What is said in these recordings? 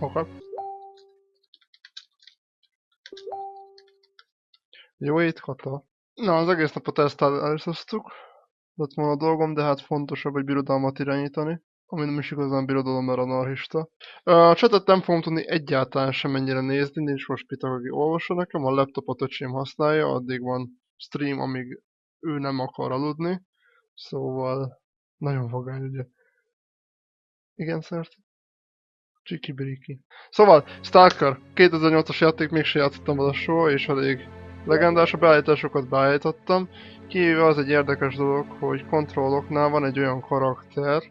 Oké. Jó étkata. Na, az egész napot ezt elszoztuk. Lett volna a dolgom, de hát fontosabb egy birodalmat irányítani. Ami nem is igazán birodalom, mert anarchista. A chatet nem fogom tudni egyáltalán semennyire nézni, nincs most Pitak, aki olvassa nekem. A laptopot öcsém használja, addig van stream, amíg ő nem akar aludni. Szóval nagyon vagány, ugye. Igen, szert. Csiki-briki. Szóval, S.T.A.L.K.E.R. 2008-as játék, mégse játszottam vele soha, és elég legendás, a beállításokat beállítottam. Kivéve az egy érdekes dolog, hogy kontrolloknál van egy olyan karakter,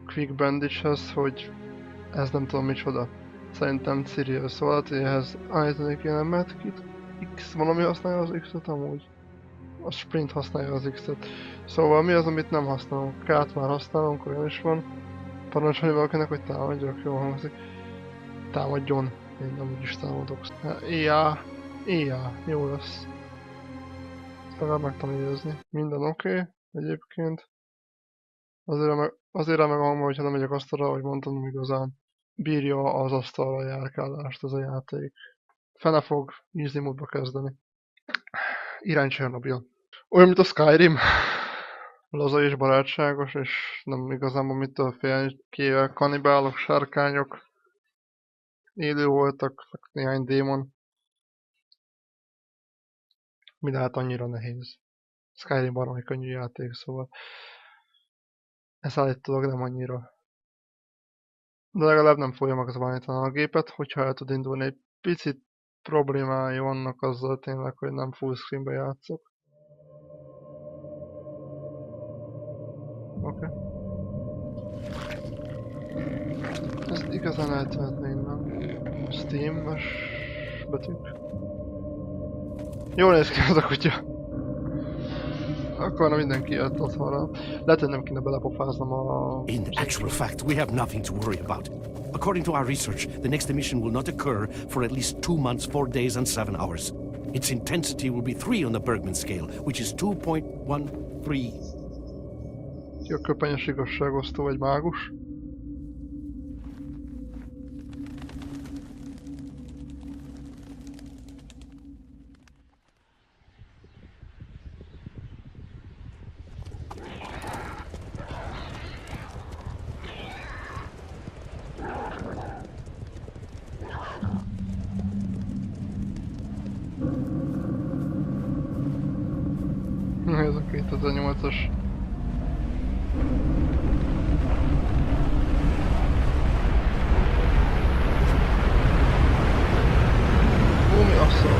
Quick Bandage-hez, hogy ez nem tudom micsoda. Szerintem Cyril, szóval hogy ehhez állítani kéne medkit. X, valami használja az X-et amúgy. A sprint használja az X-et. Szóval mi az, amit nem használunk? K-t már használunk, olyan is van. Parancsolni valakinek, hogy támadjak, jól hangzik. Támadjon. Én nem úgyis támadok. Éjjá. Éjjá. Jó lesz. Legalább megtanulni. Minden oké. Egyébként. Azért meg hangban, hogyha nem megyek asztalra, ahogy mondtam, igazán bírja az asztalra járkálást ez a játék. Fene fog easy módba kezdeni. Irány Csernobil. Olyan, mint a Skyrim. Laza és barátságos, és nem igazából mitől félni, kivéve kanibálok, sárkányok, élő voltak, néhány démon. Mi lehet annyira nehéz. Skyrim baromi könnyű játék, szóval ez állítólag nem annyira. De legalább nem fogja megzaványítani a gépet, hogyha el tud indulni. Egy picit problémái vannak azzal tényleg, hogy nem full screenbe játszok. Oké. Ezt igazán eltöltni innen. Steam-es betűk. Jól néz ki az a kutya. Akkor mindenki jött otthonra. Lehet, hogy nem kéne belepofáznom a... In actual fact, we have nothing to worry about. According to our research, the next emission will not occur for at least 2 months, 4 days and 7 hours. Its intensity will be 3 on the Bergman scale, which is 2.13. Ki a köpenyes igazságosztó vagy mágus? Ez a 2008-as. Mi asszal?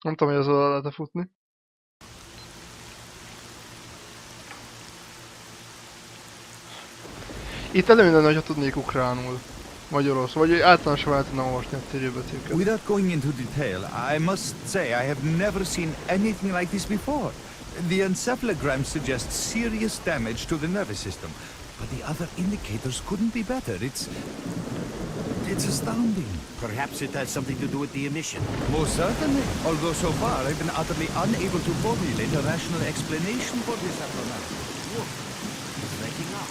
Nem tudom, hogy ezzel lehet-e futni. Itt előnyben, hogyha tudnék ukránul. Vagy orosz, vagy általánosan el tudnám olvasni a térőbetűket. Without going into detail, I must say I have never seen anything like this before. The encephalogram suggests serious damage to the nervous system, but the other indicators couldn't be better. It's astounding. Perhaps it has something to do with the emission. Most certainly, although so far I've been utterly unable to formulate a rational explanation for this abnormality. Look, it's waking up.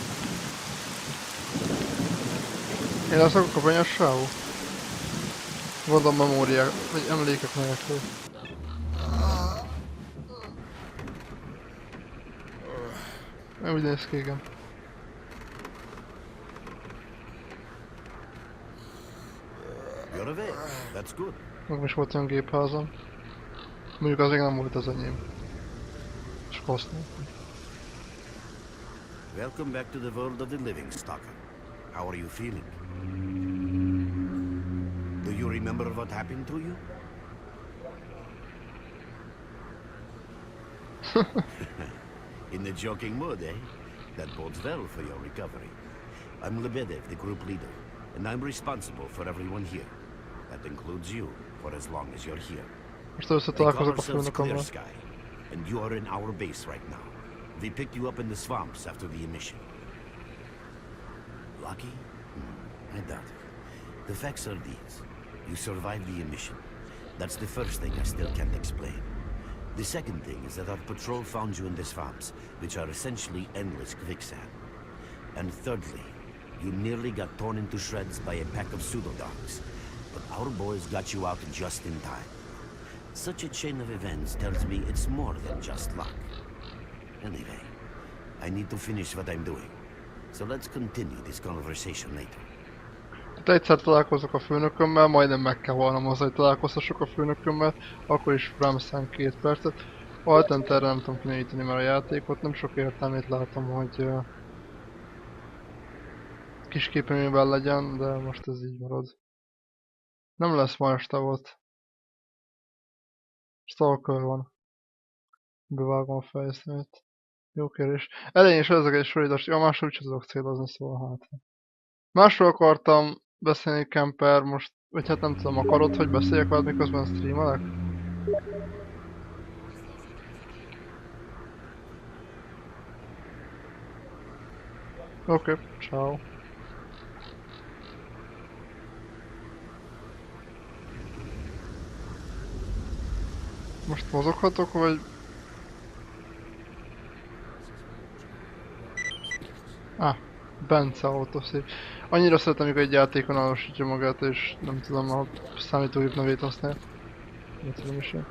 Én leszek a koponyás sávú? Gondolom memóriák, vagy emlékek nélkül. Úgy néz ki, igen. You're awake. That's good. Meg is volt olyan gépházam. Mondjuk azért nem volt az enyém. Csak használtam. Welcome back to the world of the living, Stalker. How are you feeling? Do you remember what happened to you? In the joking mood, eh? That bodes well for your recovery. I'm Lebedev, the group leader, and I'm responsible for everyone here. That includes you, for as long as you're here. Most They call összetalálkozok a ourselves főnökömmel. S.T.A.L.K.E.R, and you are in our base right now. We picked you up in the swamps after the emission. Lucky? I doubt it. The facts are these. You survived the emission. That's the first thing I still can't explain. The second thing is that our patrol found you in the swamps, which are essentially endless quicksand. And thirdly, You nearly got torn into shreds by a pack of pseudo-dogs, but our boys got you out just in time. Such a chain of events tells me it's more than just luck. Anyway, I need to finish what I'm doing, so let's continue this conversation later. Egyszer találkozok a főnökömmel, majdnem meg kell halnom hozzá, hogy találkozhassuk a főnökömmel, akkor is rám szán 2 percet. Altenterre nem tudom kinyitani, mert a játékot nem sok értelmét látom, hogy kis képernyővel legyen, de most ez így marad. Nem lesz ma este volt. S.T.A.L.K.E.R van. Bevágom a fejszínét. Jó kérdés. Elején is ezek egy sorítás, a másról úgyse tudok célozni, szóval hát. Másról akartam beszélni, Kemper, most, vagy hát nem tudom, akarod, hogy beszéljek veled, miközben streamelek? Oké, ciao. Most mozoghatok, vagy... Bence autoszép. Annyira szeretem, amikor egy játékon állósítja magát, és nem tudom a számítógép nevét használni. Nem tudom is én.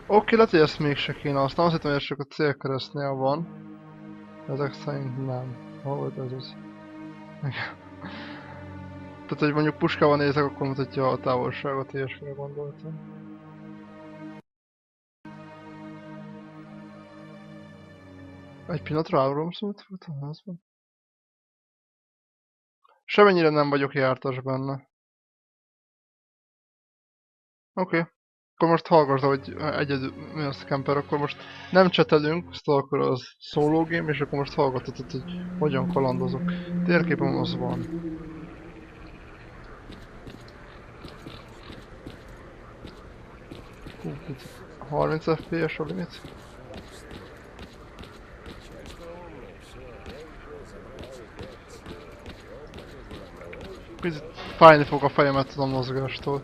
Oké, lehet, hogy ezt mégse kéne használni. Azt hittem, hogy ez csak a célkeresztnél van. Ezek szerint nem. Hol volt ez az? Tehát, hogy mondjuk puskával nézek, akkor mutatja a távolságot, ilyesmire gondoltam. Egy pillanatra állam szólt volt a házban? Semennyire nem vagyok jártas benne. Oké. Akkor most hallgass, hogy egyedül mi az Kemper, akkor most nem csetelünk, S.T.A.L.K.E.R az solo game, és akkor most hallgatod, hogy hogyan kalandozok. Térképem az van. 30 FPS a limit. Picit fájni fog a fejemet a mozgástól.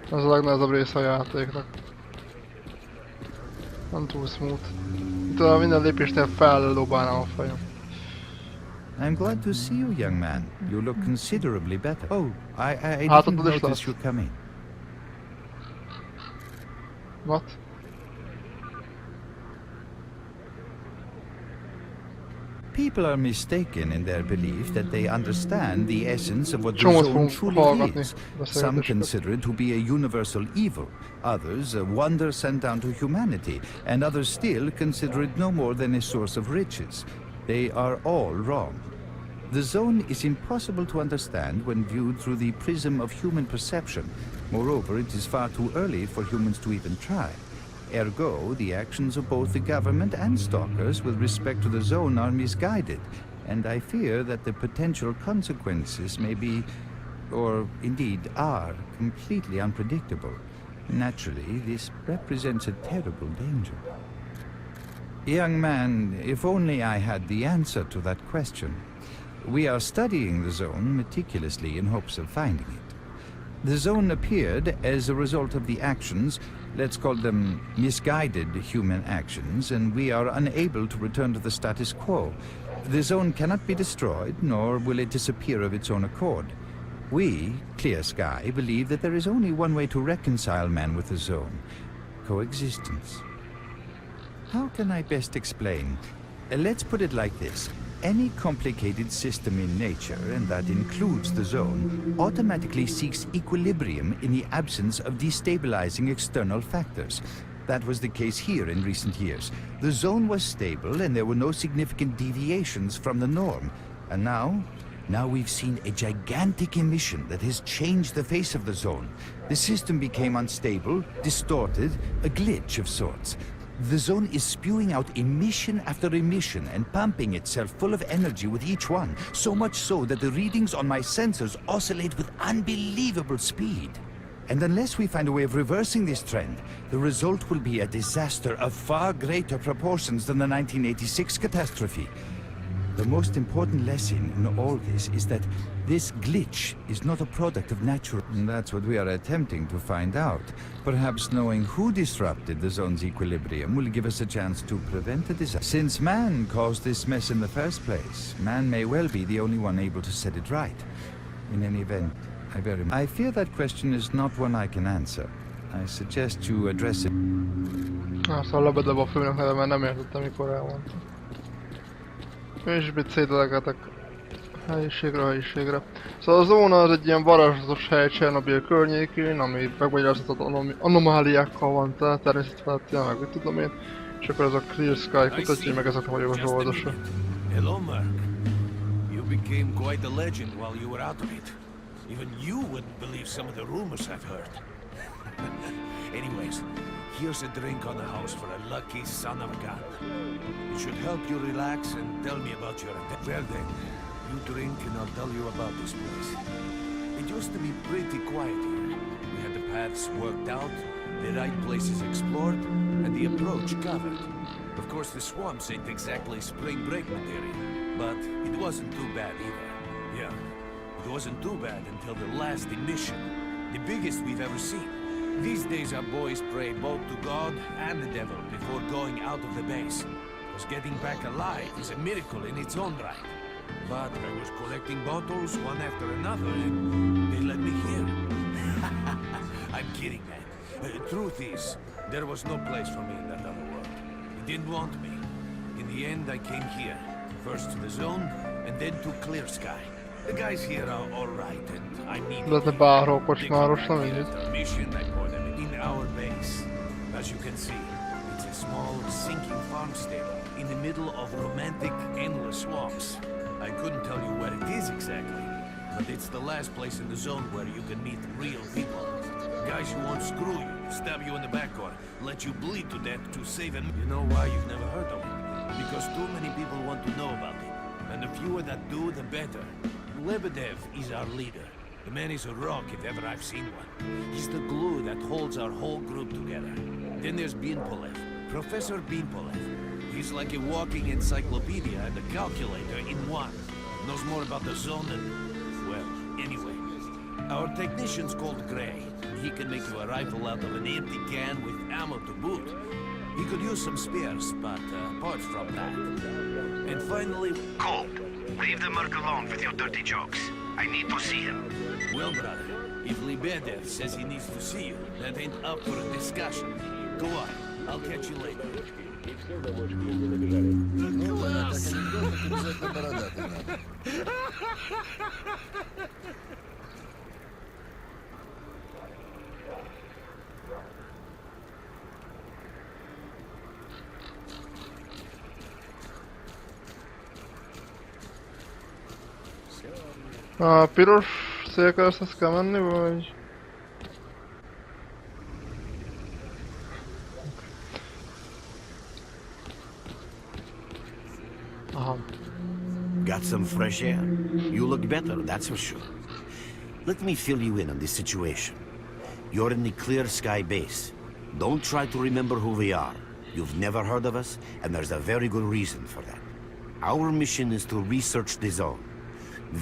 Ez a legnehezebb része a játéknak. Nem túl smooth. Itt a minden lépésnél fellobálnám a fejem. I'm glad to see you, young man. You look considerably better. Oh, I didn't notice you come in. What? People are mistaken in their belief that they understand the essence of what the zone truly is. Some consider it to be a universal evil, others a wonder sent down to humanity, and others still consider it no more than a source of riches. They are all wrong. The zone is impossible to understand when viewed through the prism of human perception. Moreover, it is far too early for humans to even try. Ergo, the actions of both the government and stalkers with respect to the zone are misguided, and I fear that the potential consequences may be, or indeed are, completely unpredictable. Naturally, this represents a terrible danger. Young man, if only I had the answer to that question. We are studying the zone meticulously in hopes of finding it. The zone appeared as a result of the actions, let's call them misguided human actions, and we are unable to return to the status quo. The zone cannot be destroyed, nor will it disappear of its own accord. We, Clear Sky, believe that there is only one way to reconcile man with the zone: coexistence. How can I best explain? Let's put it like this. Any complicated system in nature, and that includes the zone, automatically seeks equilibrium in the absence of destabilizing external factors. That was the case here in recent years. The zone was stable and there were no significant deviations from the norm. And now we've seen a gigantic emission that has changed the face of the zone. The system became unstable, distorted, a glitch of sorts. The zone is spewing out emission after emission and pumping itself full of energy with each one, so much so that the readings on my sensors oscillate with unbelievable speed. And unless we find a way of reversing this trend, the result will be a disaster of far greater proportions than the 1986 catastrophe. The most important lesson in all this is that this glitch is not a product of natural. And that's what we are attempting to find out. Perhaps knowing who disrupted the zone's equilibrium will give us a chance to prevent a disaster. Since man caused this mess in the first place, man may well be the only one able to set it right. In any event, I fear that question is not one I can answer. I suggest you address it. Szóval lebedebb a főnök neve, mert nem értettem, mikor elmondtam. És szételegetek helyiségre. Szóval a zóna az egy ilyen varázslatos hely Csernobil környékén, ami megmagyarázatott anomáliákkal van tele, természetfelettelen, meg mit tudom én. És akkor ez a Clear Sky kutatja, meg ezek a vagyok az oldasa. Hello, Mark. You became quite a legend while you were out of it. Even you wouldn't believe some of the rumors I've heard. Anyways, here's a drink on the house for a lucky son of a gun. It should help you relax and tell me about your attack. Well then, you drink and I'll tell you about this place. It used to be pretty quiet here. We had the paths worked out, the right places explored, and the approach covered. Of course, the swamps ain't exactly spring break material, but it wasn't too bad either. Yeah, it wasn't too bad until the last emission, the biggest we've ever seen. These days our boys pray both to God and the devil before going out of the base. Because getting back alive is a miracle in its own right. But I was collecting bottles one after another and they let me here. I'm kidding, man. Truth is, there was no place for me in that other world. He didn't want me. In the end I came here. First to the zone and then to Clear Sky. The guys here are alright and I need Lehetne bárhol kocsmárosra mindegy. mission I pour them in our base. As you can see, it's a small sinking farmstead in the middle of romantic endless swamps. I couldn't tell you where it is exactly, but it's the last place in the zone where you can meet real people. Guys who won't screw you, stab you in the back or let you bleed to death to save them. You know why you've never heard of it? Because too many people want to know about it. And the fewer that do, the better. Lebedev is our leader. The man is a rock if ever I've seen one. He's the glue that holds our whole group together. Then there's Binpolev, Professor Binpolev. He's like a walking encyclopedia and a calculator in one. Knows more about the zone than... well, anyway. Our technician's called Gray. He can make you a rifle out of an empty can with ammo to boot. He could use some spares, but apart from that... And finally... Cold. Leave the Merc alone with your dirty jokes. I need to see him. Well, brother, if Lebedev says he needs to see you, that ain't up for a discussion. Go on, I'll catch you later. A piros szélkereszthez kell menni, vagy... Aha. Got some fresh air? You look better, that's for sure. Let me fill you in on this situation. You're in the Clear Sky base. Don't try to remember who we are. You've never heard of us, and there's a very good reason for that. Our mission is to research the zone.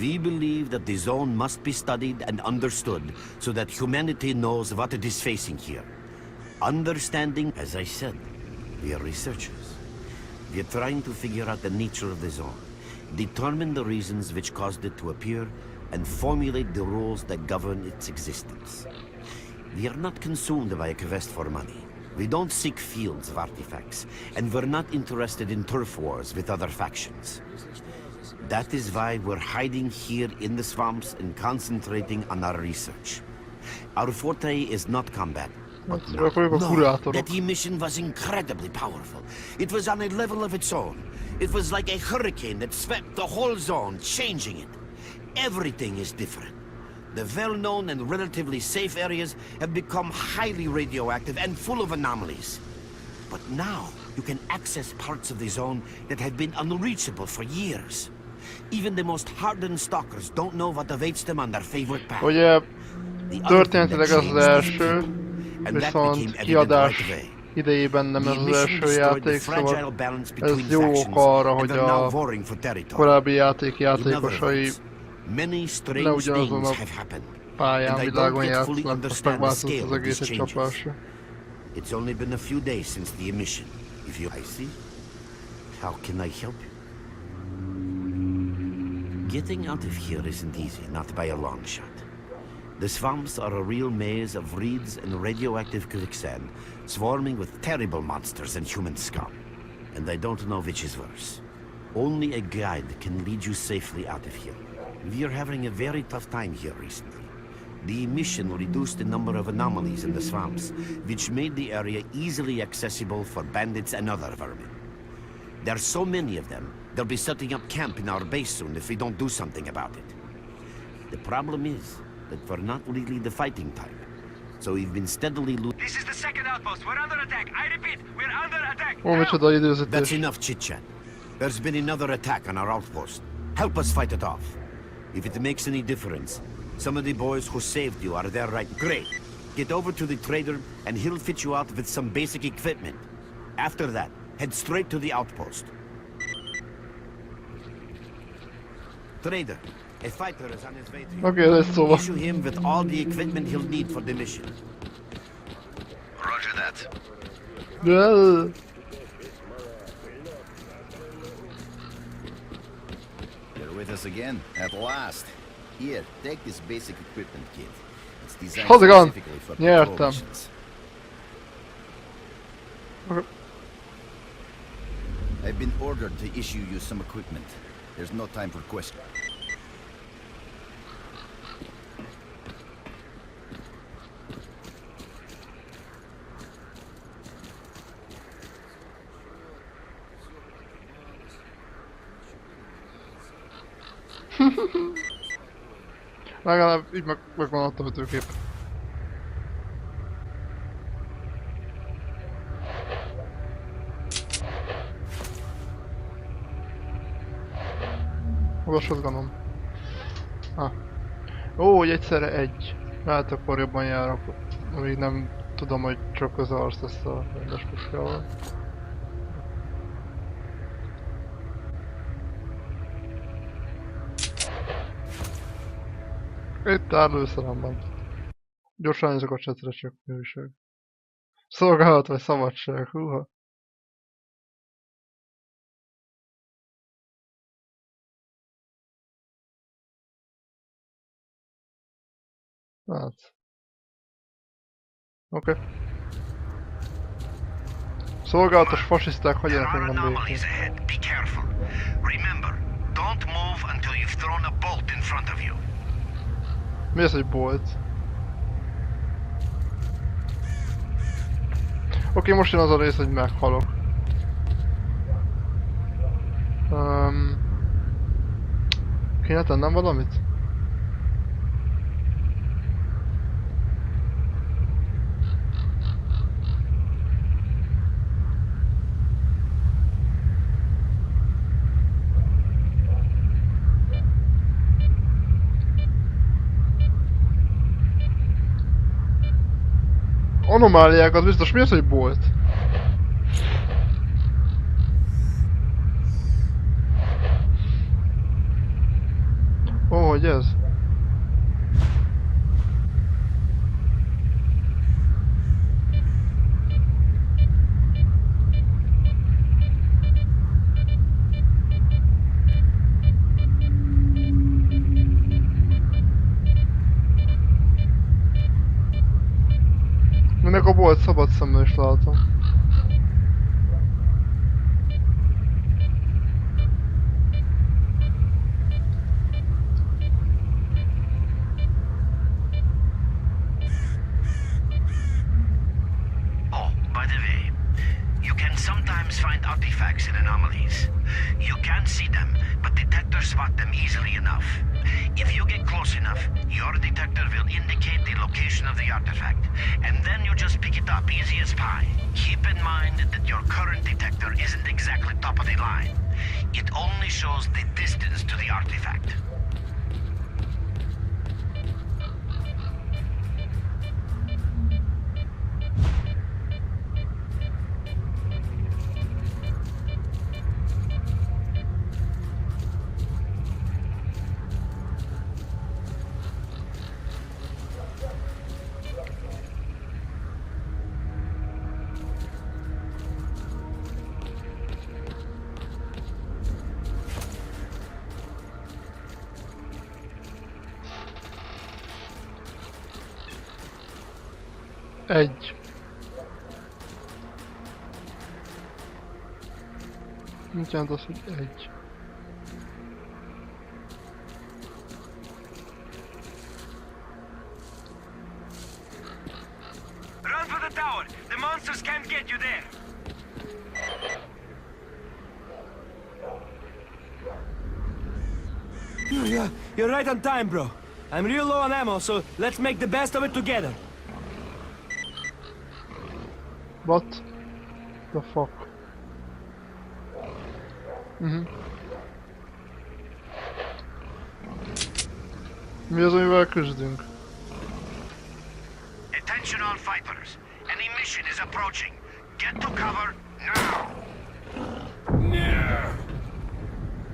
We believe that the zone must be studied and understood so that humanity knows what it is facing here. Understanding, as I said, we are researchers. We are trying to figure out the nature of the zone, determine the reasons which caused it to appear, and formulate the rules that govern its existence. We are not consumed by a quest for money. We don't seek fields of artifacts, and we're not interested in turf wars with other factions. That is why we're hiding here in the swamps and concentrating on our research. Our forte is not combat. But no, that emission was incredibly powerful. It was on a level of its own. It was like a hurricane that swept the whole zone, changing it. Everything is different. The well-known and relatively safe areas have become highly radioactive and full of anomalies. But now, you can access parts of the zone that have been unreachable for years. Even the most hardened stalkers don't know what awaits them on their favorite path. Ugye történetileg az az első, viszont kiadás idejében nem The ez az emission első destroyed the játék, fragile szóval balance between ez jó factions, ok arra, and hogy they're now a warring for territory. korábbi játék In other játékosai words, many ne strange ugyanazon things a have happened, pályán, and I don't világon yet fully játszanak, most understand the megváltozott scale az of egész these egy changes. csapásra. It's only been a few days since the emission. If you... I see. How can I help you? Getting out of here isn't easy, not by a long shot. The swamps are a real maze of reeds and radioactive quicksand, swarming with terrible monsters and human scum. And I don't know which is worse. Only a guide can lead you safely out of here. We're having a very tough time here recently. The emission reduced the number of anomalies in the swamps, which made the area easily accessible for bandits and other vermin. There's so many of them, they'll be setting up camp in our base soon if we don't do something about it. The problem is that we're not really the fighting type, so we've been steadily losing. This is the second outpost. We're under attack. I repeat, we're under attack. Ó, micsoda That's időzítés. enough chit-chat. There's been another attack on our outpost. Help us fight it off. If it makes any difference, some of the boys who saved you are there right. Great. Get over to the trader and he'll fit you out with some basic equipment. After that, head straight to the outpost. Trader, a fighter is on his way to you. Oké, ez egy szóval. Issue him with all the equipment he'll need for the mission. Roger that. De- You're with us again, at last. Here, take this basic equipment kit. It's designed Shotgun. specifically for Nyertem. patrol missions. I've been ordered to issue you some equipment. There's no time for questions. Legalább így megvan a vetőkép. Hol a shotgunom? Ó, hogy egyszerre egy. Hát akkor jobban járok. Amíg nem tudom, hogy csak az arc lesz a rendes puskával. Itt áll lőszeremben. Gyorsan nézek a csetre, csak műség. Szolgálat vagy szabadság, húha. Hát. Oké. Szolgálatos fasiszták, There hagyjanak are engem anomalies békén. ahead. Be careful. Remember, don't move until you've thrown a bolt in front of you. Mi ez, hogy bolt? Oké, most jön az a rész, hogy meghalok. Kéne tennem valamit? Anomáliák, az biztos. Mi az, hogy bolt? Ó, hogy ez? Minek a bolt szabad szemmel is látom. Oh, by the way, you can sometimes find artifacts in anomalies. You can't see them, but detectors spot them easily enough. If you get close enough, your detector will indicate the location of the artifact, and then you just pick it up easy as pie. Keep in mind that your current detector isn't exactly top of the line. It only shows the distance to the artifact. Egy. Mit jelent az, hogy egy? Run for the tower! The monsters can't get you there! Yeah, you're right on time, bro. I'm real low on ammo, so let's make the best of it together. What the fuck? Mi az, amivel küzdünk? Attention all fighters. An emission is approaching. Get to cover now!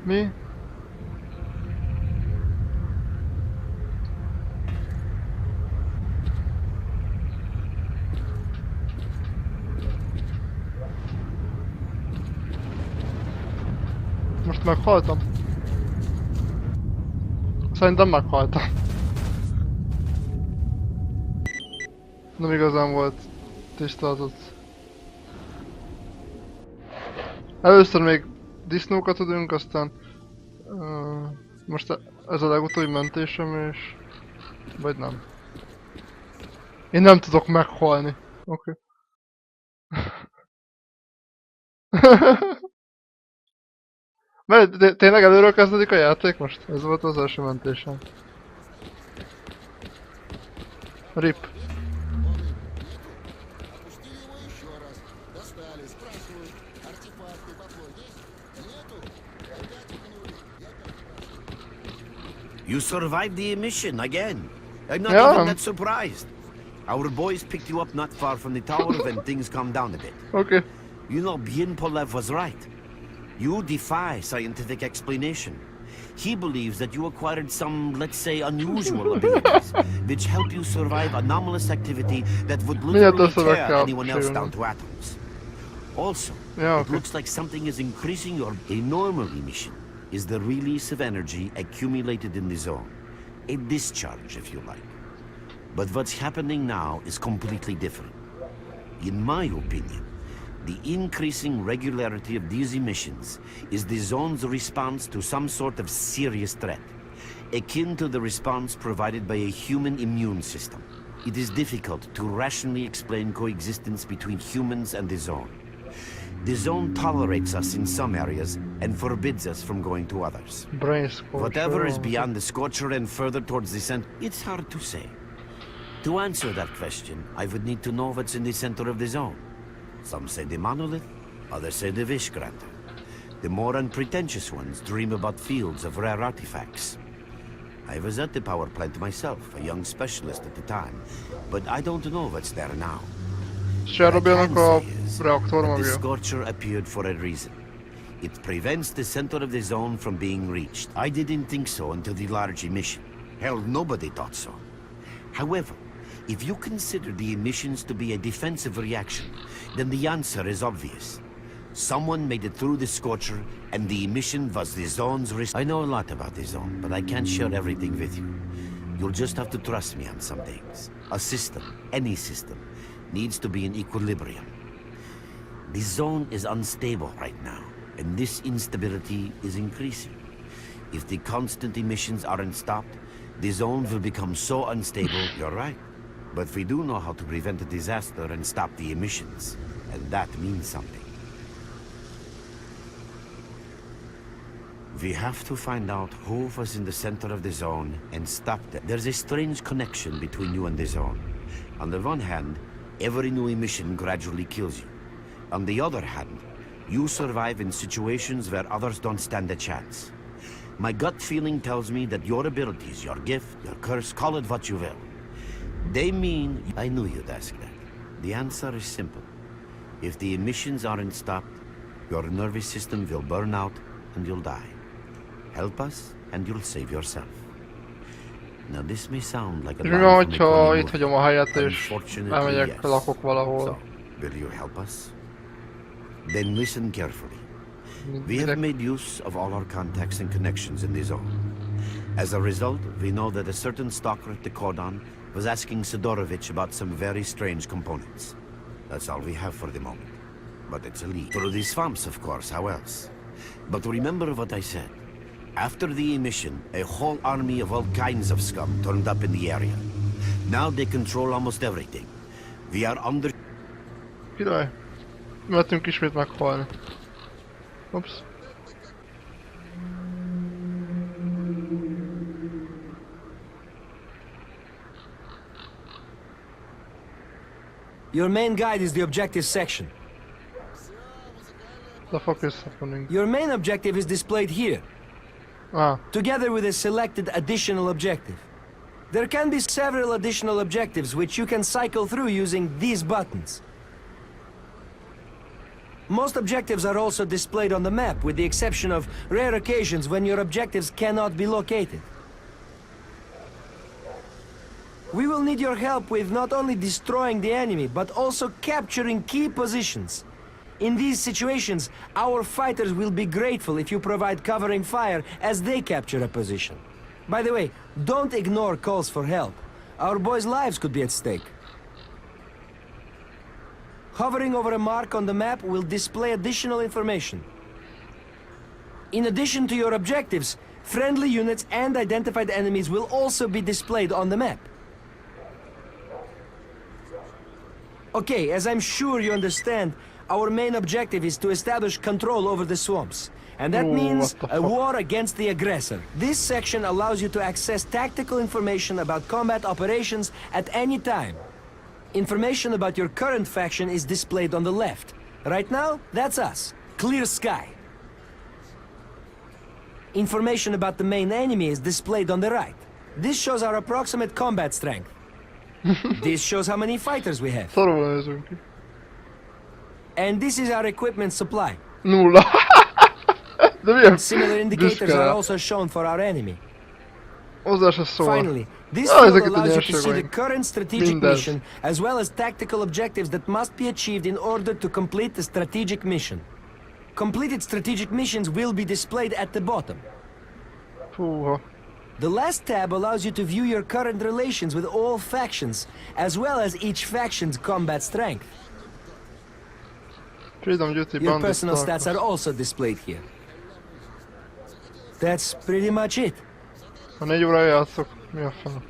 Mi? Most meghaltam? Szerintem meghaltam. Nem igazán volt tisztázott. Először még disznókat tudunk, aztán... most ez a legutóbbi mentésem és... vagy nem. Én nem tudok meghalni. Oké. Mert tényleg előről kezdődik a játék most? Ez volt az első mentésem. RIP. You survived the emission again. I'm not Yeah. even that surprised. Our boys picked you up not far from the tower when things calmed down a bit. Oké. You know, Bienpolev was right. You defy scientific explanation. He believes that you acquired some, let's say, unusual abilities, which help you survive anomalous activity that would literally tear anyone else down to atoms. Also, it looks like something is increasing your... A normal emission is the release of energy accumulated in the zone. A discharge, if you like. But what's happening now is completely different. In my opinion, the increasing regularity of these emissions is the zone's response to some sort of serious threat, akin to the response provided by a human immune system. It is difficult to rationally explain coexistence between humans and the zone. The zone tolerates us in some areas and forbids us from going to others. Whatever is beyond the Scorcher and further towards the center, it's hard to say. To answer that question, I would need to know what's in the center of the zone. Some say the monolith, others say the wish granter. The more unpretentious ones dream about fields of rare artifacts. I was at the power plant myself, a young specialist at the time, but I don't know what's there now. The Scorcher appeared for a reason. It prevents the center of the zone from being reached. I didn't think so until the large emission. Hell, nobody thought so. However, if you consider the emissions to be a defensive reaction, then the answer is obvious. Someone made it through the Scorcher, and the emission was the zone's risk. I know a lot about the zone, but I can't share everything with you. You'll just have to trust me on some things. A system, any system, needs to be in equilibrium. The zone is unstable right now, and this instability is increasing. If the constant emissions aren't stopped, the zone will become so unstable, you're right. But we do know how to prevent a disaster and stop the emissions, and that means something. We have to find out who was in the center of the zone and stop them. There's a strange connection between you and the zone. On the one hand, every new emission gradually kills you. On the other hand, you survive in situations where others don't stand a chance. My gut feeling tells me that your abilities, your gift, your curse, call it what you will, they mean... I knew you'd ask that. The answer is simple. If the emissions aren't stopped, your nervous system will burn out and you'll die. Help us and you'll save yourself. Now this may sound like a line from a funny movie. Unfortunately, yes. So, will you help us? Then listen carefully. We have made use of all our contacts and connections in the zone. As a result, we know that a certain stalker at the cordon was asking Sidorovich about some very strange components. That's all we have for the moment. But it's a lead. Through the swamps, of course, how else? But remember what I said. After the emission, a whole army of all kinds of scum turned up in the area. Now they control almost everything. We are under... Király. Mehetünk ismét meghalni. Ups. Your main guide is the objective section. The fuck is happening? Your main objective is displayed here, Ah, together with a selected additional objective. There can be several additional objectives which you can cycle through using these buttons. Most objectives are also displayed on the map, with the exception of rare occasions when your objectives cannot be located. We will need your help with not only destroying the enemy, but also capturing key positions. In these situations, our fighters will be grateful if you provide covering fire as they capture a position. By the way, don't ignore calls for help. Our boys' lives could be at stake. Hovering over a mark on the map will display additional information. In addition to your objectives, friendly units and identified enemies will also be displayed on the map. Okay, as I'm sure you understand, our main objective is to establish control over the swamps. And that means a war against the aggressor. This section allows you to access tactical information about combat operations at any time. Information about your current faction is displayed on the left. Right now, that's us. Clear sky. Information about the main enemy is displayed on the right. This shows our approximate combat strength. This shows how many fighters we have. szarul nézünk ki. And this is our equipment supply. Nulla. De milyen Similar indicators are büszke. also shown for our enemy. Hozzá se szól. Finally, this Ah, field ezeket a allows you to see the nyersegeink. current strategic Mindez. mission, as well as tactical objectives that must be achieved in order to complete the strategic mission. Completed strategic missions will be displayed at the bottom. Fúha. The last tab allows you to view your current relations with all factions, as well as each faction's combat strength. Freedom Duty Your Bandit personal Star stats are also displayed here. That's pretty much it. Ha 4 órája játszok, mi a fene?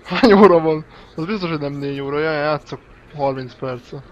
Hány óra van? Az biztos, hogy nem 4 órája, játszok 30 perce.